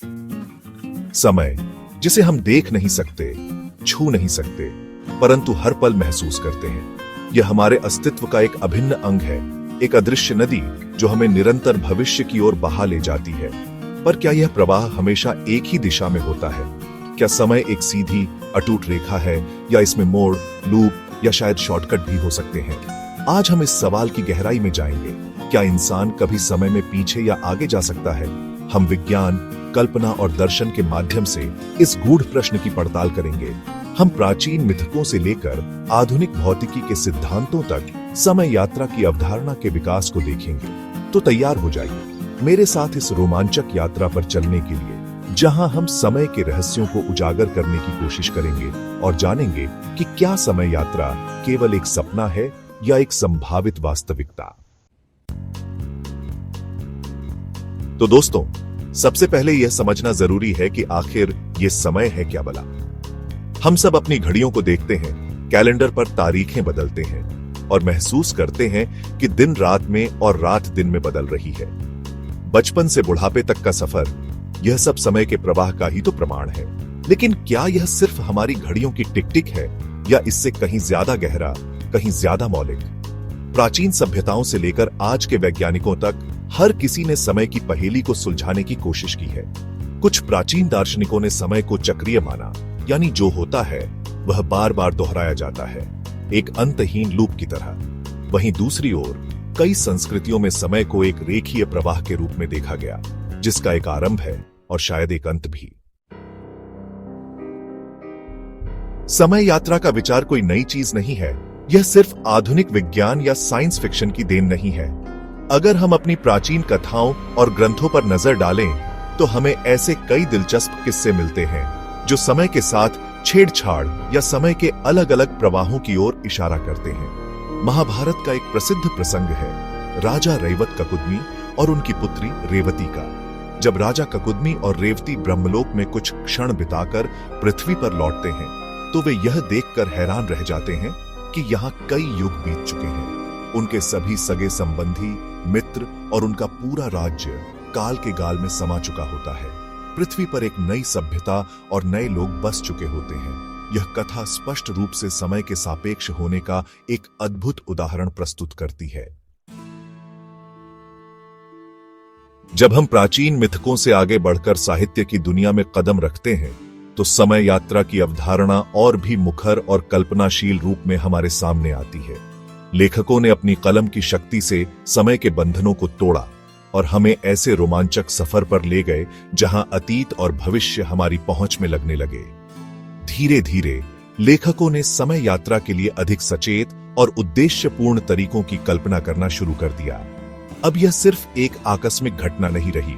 समय, जिसे हम देख नहीं सकते, छू नहीं सकते, परंतु हर पल महसूस करते हैं। यह हमारे अस्तित्व का एक अभिन्न अंग है, एक अदृश्य नदी जो हमें निरंतर भविष्य की ओर बहा ले जाती है। पर क्या यह प्रवाह हमेशा एक ही दिशा में होता है? क्या समय एक सीधी अटूट रेखा है, या इसमें मोड़, लूप या शायद शॉर्टकट भी हो सकते हैं? आज हम इस सवाल की गहराई में जाएंगे। क्या इंसान कभी समय में पीछे या आगे जा सकता है? हम विज्ञान, कल्पना और दर्शन के माध्यम से इस गूढ़ प्रश्न की पड़ताल करेंगे। हम प्राचीन मिथकों से लेकर आधुनिक भौतिकी के सिद्धांतों तक समय यात्रा की अवधारणा के विकास को देखेंगे। तो तैयार हो जाइए मेरे साथ इस रोमांचक यात्रा पर चलने के लिए, जहां हम समय के रहस्यों को उजागर करने की कोशिश करेंगे और जानेंगे कि क्या समय यात्रा केवल एक सपना है या एक संभावित वास्तविकता। तो दोस्तों, सबसे पहले यह समझना जरूरी है कि आखिर यह समय है क्या भला। हम सब अपनी घड़ियों को देखते हैं, कैलेंडर पर तारीखें बदलते हैं और महसूस करते हैं कि दिन रात में और रात दिन में बदल रही है। बचपन से बुढ़ापे तक का सफर, यह सब समय के प्रवाह का ही तो प्रमाण है। लेकिन क्या यह सिर्फ हमारी घड़ियों की टिक टिक है, या इससे कहीं ज्यादा गहरा, कहीं ज्यादा मौलिक? प्राचीन सभ्यताओं से लेकर आज के वैज्ञानिकों तक हर किसी ने समय की पहेली को सुलझाने की कोशिश की है। कुछ प्राचीन दार्शनिकों ने समय को चक्रीय माना, यानी जो होता है वह बार बार दोहराया जाता है, एक अंतहीन लूप की तरह। वहीं दूसरी ओर कई संस्कृतियों में समय को एक रेखीय प्रवाह के रूप में देखा गया, जिसका एक आरंभ है और शायद एक अंत भी। समय यात्रा का विचार कोई नई चीज नहीं है। यह सिर्फ आधुनिक विज्ञान या साइंस फिक्शन की देन नहीं है। अगर हम अपनी प्राचीन कथाओं और ग्रंथों पर नजर डालें, तो हमें ऐसे कई दिलचस्प किस्से मिलते हैं जो समय के साथ छेड़छाड़ या समय के अलग अलग प्रवाहों की ओर इशारा करते हैं। महाभारत का एक प्रसिद्ध प्रसंग है राजा रैवत ककुदमी और उनकी पुत्री रेवती का। जब राजा ककुदमी और रेवती ब्रह्मलोक में कुछ क्षण बिताकर पृथ्वी पर लौटते हैं, तो वे यह देखकर हैरान रह जाते हैं कि यहाँ कई युग बीत चुके हैं। उनके सभी सगे संबंधी, मित्र और उनका पूरा राज्य काल के गाल में समा चुका होता है। पृथ्वी पर एक नई सभ्यता और नए लोग बस चुके होते हैं। यह कथा स्पष्ट रूप से समय के सापेक्ष होने का एक अद्भुत उदाहरण प्रस्तुत करती है। जब हम प्राचीन मिथकों से आगे बढ़कर साहित्य की दुनिया में कदम रखते हैं, तो समय यात्रा की अवधारणा और भी मुखर और कल्पनाशील रूप में हमारे सामने आती है। लेखकों ने अपनी कलम की शक्ति से समय के बंधनों को तोड़ा और हमें ऐसे रोमांचक सफर पर ले गए जहां अतीत और भविष्य हमारी पहुंच में लगने लगे। धीरे धीरे लेखकों ने समय यात्रा के लिए अधिक सचेत और उद्देश्यपूर्ण तरीकों की कल्पना करना शुरू कर दिया। अब यह सिर्फ एक आकस्मिक घटना नहीं रही,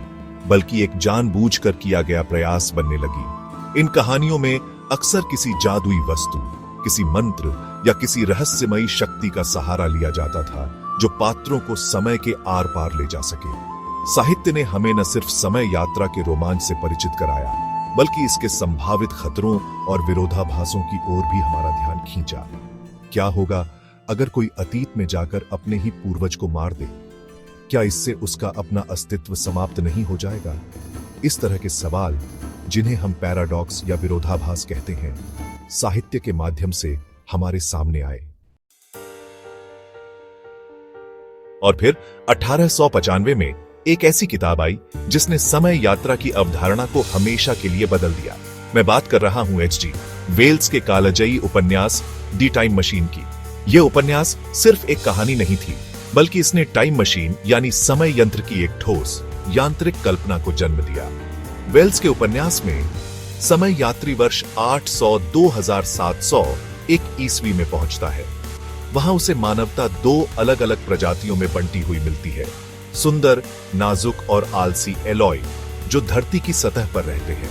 बल्कि एक जानबूझकर किया गया प्रयास बनने लगी। इन कहानियों में अक्सर किसी जादुई वस्तु, किसी मंत्र या किसी रहस्यमयी शक्ति का सहारा लिया जाता था, जो पात्रों को समय के आर पार ले जा सके। साहित्य ने हमें न सिर्फ समय यात्रा के रोमांच से परिचित कराया, बल्कि इसके संभावित खतरों और विरोधाभासों की ओर भी हमारा ध्यान खींचा। क्या होगा अगर कोई अतीत में जाकर अपने ही पूर्वज को मार दे? क्या इससे उसका अपना अस्तित्व समाप्त नहीं हो जाएगा? इस तरह के सवाल, जिन्हें हम पैराडॉक्स या विरोधाभास कहते हैं, साहित्य के माध्यम से हमारे सामने आए। और फिर 1895 में एक ऐसी किताब आई जिसने समय यात्रा की अवधारणा को हमेशा के लिए बदल दिया। मैं बात कर रहा हूं H.G. वेल्स के कालजयी उपन्यास दी टाइम मशीन की। यह उपन्यास सिर्फ एक कहानी नहीं थी, बल्कि इसने टाइम मशीन यानी समय यंत्र की एक ठोस यांत्रिक कल्पना को जन्म दिया। वेल्स के उपन्यास में समय यात्री वर्ष 800-2701 ईस्वी में पहुंचता है। वहां उसे मानवता दो अलग अलग प्रजातियों में बंटी हुई मिलती है। सुंदर, नाजुक और आलसी एलॉय, जो धरती की सतह पर रहते हैं,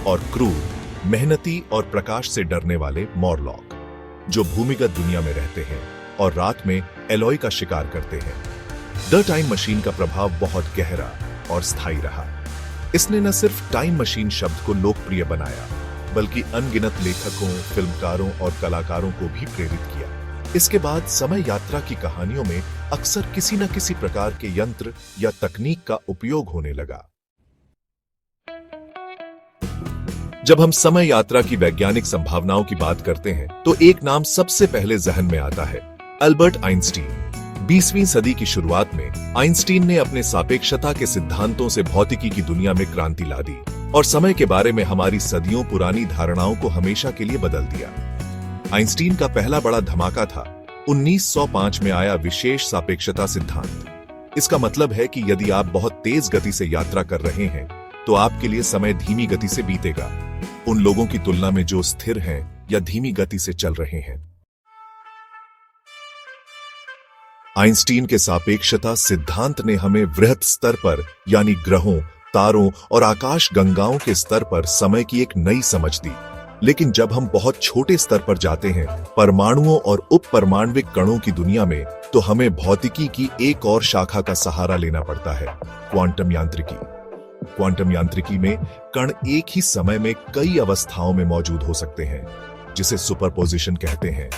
और क्रूर, मेहनती और प्रकाश से डरने वाले मॉरलॉक, जो भूमिगत दुनिया में रहते हैं और रात में एलॉय का शिकार करते हैं। द टाइम मशीन का प्रभाव बहुत गहरा और स्थायी रहा। इसने न सिर्फ टाइम मशीन शब्द को लोकप्रिय बनाया, बल्कि अनगिनत लेखकों, फिल्मकारों और कलाकारों को भी प्रेरित किया। इसके बाद समय यात्रा की कहानियों में अक्सर किसी न किसी प्रकार के यंत्र या तकनीक का उपयोग होने लगा। जब हम समय यात्रा की वैज्ञानिक संभावनाओं की बात करते हैं तो एक नाम सबसे पहले जहन में आता है, अल्बर्ट आइंस्टीन। 20वीं सदी की शुरुआत में आइंस्टीन ने अपने सापेक्षता के सिद्धांतों से भौतिकी की दुनिया में क्रांति ला दी और समय के बारे में हमारी सदियों पुरानी धारणाओं को हमेशा के लिए बदल दिया। आइंस्टीन का पहला बड़ा धमाका था 1905 में आया विशेष सापेक्षता सिद्धांत। इसका मतलब है कि यदि आप बहुत तेज गति से यात्रा कर रहे हैं तो आपके लिए समय धीमी गति से बीतेगा, उन लोगों की तुलना में जो स्थिर हैं या धीमी गति से चल रहे हैं। आइंस्टीन के सापेक्षता सिद्धांत ने हमें वृहत स्तर पर यानी ग्रहों, तारों और आकाश गंगाओं के स्तर पर समय की एक नई समझ दी। लेकिन जब हम बहुत छोटे स्तर पर जाते हैं, परमाणुओं और उपपरमाण्विक कणों की दुनिया में, तो हमें भौतिकी की एक और शाखा का सहारा लेना पड़ता है, क्वांटम यांत्रिकी। क्वांटम यांत्रिकी में कण एक ही समय में कई अवस्थाओं में मौजूद हो सकते हैं, जिसे सुपरपोजिशन कहते हैं,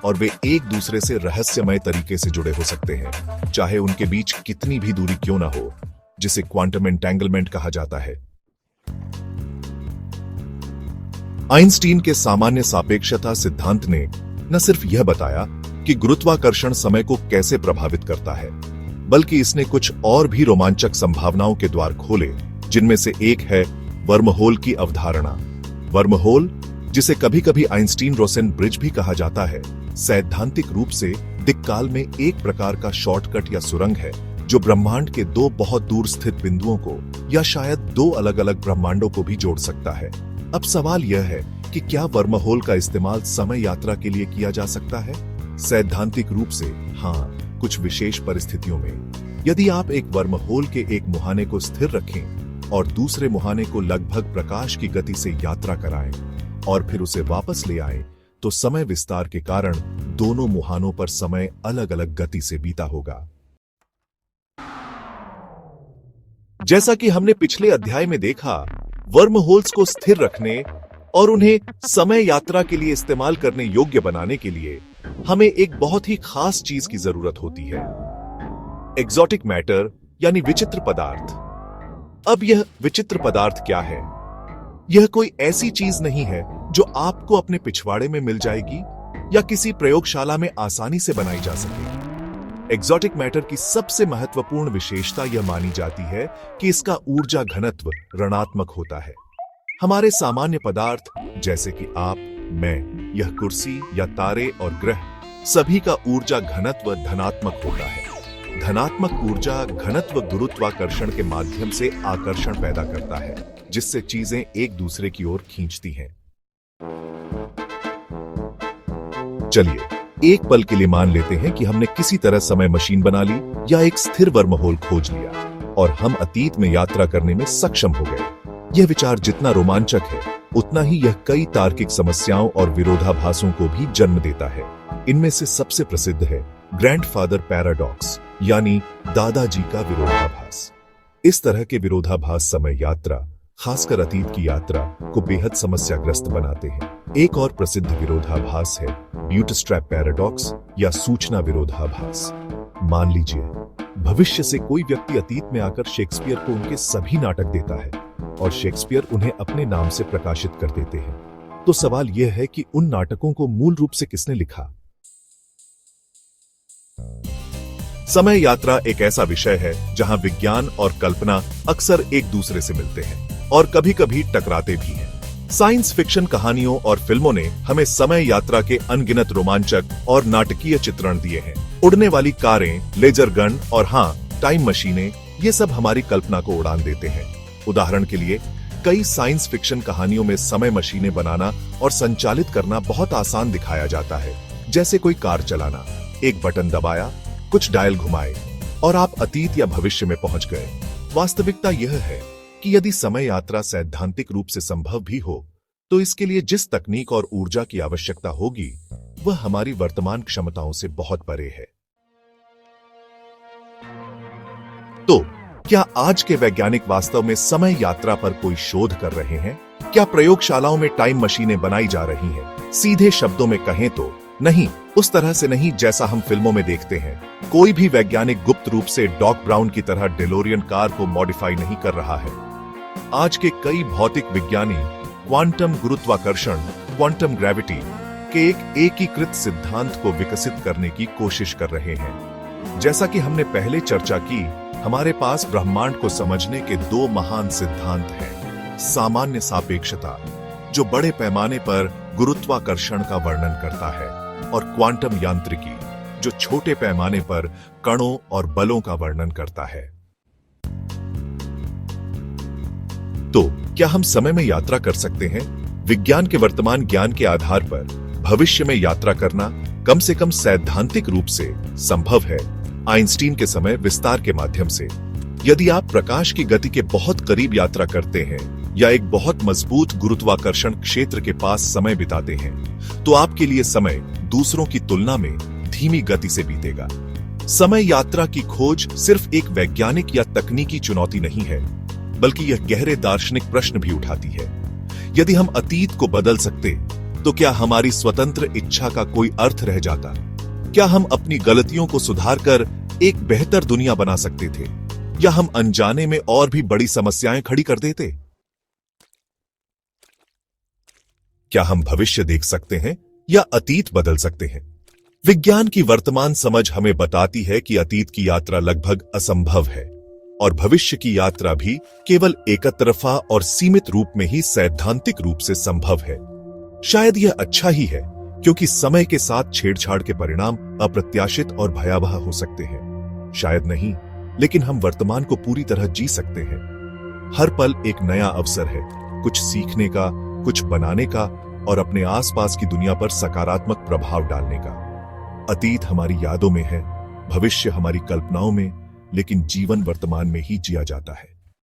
और वे एक दूसरे से रहस्यमय तरीके से जुड़े हो सकते हैं, चाहे उनके बीच कितनी भी दूरी क्यों ना हो, जिसे क्वांटम एंटेंगलमेंट कहा जाता है। आइंस्टीन के सामान्य सापेक्षता सिद्धांत ने न सिर्फ यह बताया कि गुरुत्वाकर्षण समय को कैसे प्रभावित करता है, बल्कि इसने कुछ और भी रोमांचक संभावनाओं के द्वार खोले, जिनमें से एक है वर्महोल की अवधारणा। वर्महोल, जिसे कभी कभी आइंस्टीन रोसेन ब्रिज भी कहा जाता है, सैद्धांतिक रूप से दिक्काल में एक प्रकार का शॉर्टकट या सुरंग है जो ब्रह्मांड के दो बहुत दूर स्थित बिंदुओं को या शायद दो अलग अलग ब्रह्मांडों को भी जोड़ सकता है। अब सवाल यह है कि क्या वर्महोल का इस्तेमाल समय यात्रा के लिए किया जा सकता है? सैद्धांतिक रूप से हाँ, कुछ विशेष परिस्थितियों में। यदि आप एक वर्महोल के एक मुहाने को स्थिर रखें और दूसरे मुहाने को लगभग प्रकाश की गति से यात्रा कराएं और फिर उसे वापस ले आएं, तो समय विस्तार के कारण दोनों मुहानों पर समय अलग अलग गति से बीता होगा। जैसा कि हमने पिछले अध्याय में देखा, वर्महोल्स को स्थिर रखने और उन्हें समय यात्रा के लिए इस्तेमाल करने योग्य बनाने के लिए हमें एक बहुत ही खास चीज की जरूरत होती है, एक्सोटिक मैटर यानी विचित्र पदार्थ। अब यह विचित्र पदार्थ क्या है? यह कोई ऐसी चीज नहीं है जो आपको अपने पिछवाड़े में मिल जाएगी या किसी प्रयोगशाला में आसानी से बनाई जा सके। एक्सोटिक मैटर की सबसे महत्वपूर्ण विशेषता यह मानी जाती है कि इसका ऊर्जा घनत्व ऋणात्मक होता है। हमारे सामान्य पदार्थ जैसे कि आप, मैं, यह कुर्सी या तारे और ग्रह, सभी का ऊर्जा घनत्व धनात्मक होता है। धनात्मक ऊर्जा घनत्व गुरुत्वाकर्षण के माध्यम से आकर्षण पैदा करता है, जिससे चीजें एक दूसरे की ओर खींचती हैं। चलिए एक पल के लिए मान लेते हैं कि हमने किसी तरह समय मशीन बना ली या एक स्थिर वर्महोल खोज लिया और हम अतीत में यात्रा करने में सक्षम हो गए। यह विचार जितना रोमांचक है, उतना ही यह कई तार्किक समस्याओं और विरोधाभासों को भी जन्म देता है। इनमें से सबसे प्रसिद्ध है ग्रैंडफादर पैराडॉक्स, यानी दादाजी का विरोधाभास। इस तरह के विरोधाभास समय यात्रा, खासकर अतीत की यात्रा, को बेहद समस्याग्रस्त बनाते हैं। एक और प्रसिद्ध विरोधाभास है ब्यूटस्ट्रैप पैराडॉक्स या सूचना विरोधाभास। मान लीजिए भविष्य से कोई व्यक्ति अतीत में आकर शेक्सपियर को उनके सभी नाटक देता है और शेक्सपियर उन्हें अपने नाम से प्रकाशित कर देते हैं। तो सवाल यह है कि उन नाटकों को मूल रूप से किसने लिखा? समय यात्रा एक ऐसा विषय है जहां विज्ञान और कल्पना अक्सर एक दूसरे से मिलते हैं और कभी-कभी टकराते भी हैं। साइंस फिक्शन कहानियों और फिल्मों ने हमें समय यात्रा के अनगिनत रोमांचक और नाटकीय चित्रण दिए हैं। उड़ने वाली कारें, लेजर गन और हाँ, टाइम मशीनें, ये सब हमारी कल्पना को उड़ान देते हैं। उदाहरण के लिए, कई साइंस फिक्शन कहानियों में समय मशीनें बनाना और संचालित करना बहुत आसान दिखाया जाता है, जैसे कोई कार चलाना। एक बटन दबाया, कुछ डायल घुमाए और आप अतीत या भविष्य में पहुंच गए। वास्तविकता यह है कि यदि समय यात्रा सैद्धांतिक रूप से संभव भी हो, तो इसके लिए जिस तकनीक और ऊर्जा की आवश्यकता होगी, वह हमारी वर्तमान क्षमताओं से बहुत परे है। तो क्या आज के वैज्ञानिक वास्तव में समय यात्रा पर कोई शोध कर रहे हैं? क्या प्रयोगशालाओं में टाइम मशीनें बनाई जा रही हैं? सीधे शब्दों में कहें तो नहीं, उस तरह से नहीं जैसा हम फिल्मों में देखते हैं। कोई भी वैज्ञानिक गुप्त रूप से डॉक ब्राउन की तरह डेलोरियन कार को मॉडिफाई नहीं कर रहा है। आज के कई भौतिक विज्ञानी क्वांटम गुरुत्वाकर्षण, क्वांटम ग्रेविटी के एक एकीकृत सिद्धांत को विकसित करने की कोशिश कर रहे हैं। जैसा कि हमने पहले चर्चा की, हमारे पास ब्रह्मांड को समझने के दो महान सिद्धांत हैं। सामान्य सापेक्षता, जो बड़े पैमाने पर गुरुत्वाकर्षण का वर्णन करता है, और क्वांटम यांत्रिकी, जो छोटे पैमाने पर कणों और बलों का वर्णन करता है। तो क्या हम समय में यात्रा कर सकते हैं? विज्ञान के वर्तमान ज्ञान के आधार पर भविष्य में यात्रा करना कम से कम सैद्धांतिक रूप से संभव है, आइंस्टीन के समय विस्तार के माध्यम से। यदि आप प्रकाश की गति के बहुत करीब यात्रा करते हैं या एक बहुत मजबूत गुरुत्वाकर्षण क्षेत्र के पास समय बिताते हैं, तो आपके लिए समय दूसरों की तुलना में धीमी गति से बीतेगा। समय यात्रा की खोज सिर्फ एक वैज्ञानिक या तकनीकी चुनौती नहीं है, बल्कि यह गहरे दार्शनिक प्रश्न भी उठाती है। यदि हम अतीत को बदल सकते, तो क्या हमारी स्वतंत्र इच्छा का कोई अर्थ रह जाता? क्या हम अपनी गलतियों को सुधारकर एक बेहतर दुनिया बना सकते थे, या हम अनजाने में और भी बड़ी समस्याएं खड़ी कर देते? क्या हम भविष्य देख सकते हैं या अतीत बदल सकते हैं? विज्ञान की वर्तमान समझ हमें बताती है कि अतीत की यात्रा लगभग असंभव है, और भविष्य की यात्रा भी केवल एकतरफा और सीमित रूप में ही सैद्धांतिक रूप से संभव है। शायद यह अच्छा ही है, क्योंकि समय के साथ छेड़छाड़ के परिणाम अप्रत्याशित और भयावह हो सकते हैं। शायद नहीं, लेकिन हम वर्तमान को पूरी तरह जी सकते हैं। हर पल एक नया अवसर है, कुछ सीखने का, कुछ बनाने का, और अपने आसपास की दुनिया पर सकारात्मक प्रभाव डालने का। अतीत हमारी यादों में है, भविष्य हमारी कल्पनाओं में, लेकिन जीवन वर्तमान में ही जिया जाता है।